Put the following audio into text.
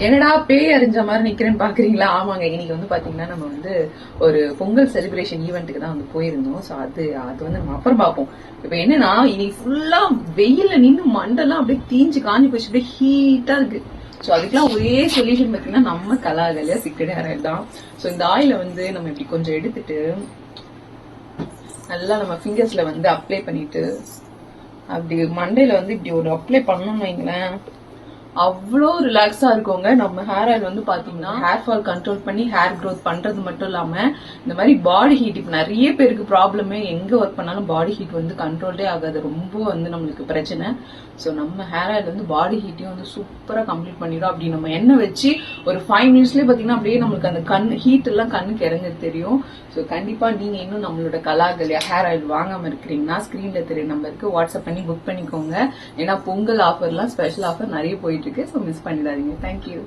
என்னடா பேய் அறிஞ்ச மாதிரி நிக்கிறேன்னு பாக்குறீங்களா? ஆமாங்க, இன்னைக்கு வந்து பாத்தீங்கன்னா நம்ம வந்து ஒரு பொங்கல் செலிப்ரேஷன் ஈவெண்ட்டுக்கு தான் வந்து போயிருந்தோம். சோ அது வந்து நம்ம அப்புறம் பார்ப்போம். இப்ப என்னன்னா இன்னைக்கு ஃபுல்லா வெயில்ல நின்று மண்டெல்லாம் அப்படியே தீஞ்சு காஞ்சி போச்சு, அப்படியே ஹீட்டா இருக்கு. சோ அதுக்கெல்லாம் ஒரே சொல்யூஷன் பாத்தீங்கன்னா நம்ம கலாகலியா சிக்கடி ஆயில் தான். சோ இந்த ஆயில வந்து நம்ம இப்படி கொஞ்சம் எடுத்துட்டு நல்லா நம்ம ஃபிங்கர்ஸ்ல வந்து அப்ளை பண்ணிட்டு அப்படி மண்டையில வந்து இப்படி ஒரு அப்ளை பண்ணணும்னு வைங்களேன், அவ்வளோ ரிலாக்ஸா இருக்குங்க. நம்ம ஹேர் ஆயில் வந்து பாத்தீங்கன்னா ஹேர் ஃபால் கண்ட்ரோல் பண்ணி ஹேர் க்ரோத் பண்றது மட்டும் இல்லாம இந்த மாதிரி பாடி ஹீட், இப்ப நிறைய பேருக்கு ப்ராப்ளமே எங்க ஒர்க் பண்ணாலும் பாடி ஹீட் வந்து கண்ட்ரோல்டே ஆகாது, ரொம்ப வந்து நம்மளுக்கு பிரச்சனை. ஸோ நம்ம ஹேர் ஆயில் வந்து பாடி ஹீட்டையும் வந்து சூப்பரா கம்ப்ளீட் பண்ணிடும். அப்படி நம்ம எண்ணெய் வச்சு ஒரு 5 மினிட்ஸ்லயே பாத்தீங்கன்னா அப்படியே நம்மளுக்கு அந்த ஹீட் எல்லாம் கண்ணுக்கு இறங்க தெரியும். ஸோ கண்டிப்பா நீங்க இன்னும் நம்மளோட கலாகலியா ஹேர் ஆயில் வாங்காம இருக்கிறீங்கன்னா ஸ்கிரீன்ல தெரிய நம்பருக்கு வாட்ஸ்அப் பண்ணி புக் பண்ணிக்கோங்க. ஏன்னா பொங்கல் ஆஃபர்லாம் ஸ்பெஷல் ஆஃபர் நிறைய போயிட்டு இருக்கு. ஸோ மிஸ் பண்ணிடாதீங்க. தேங்க்யூ.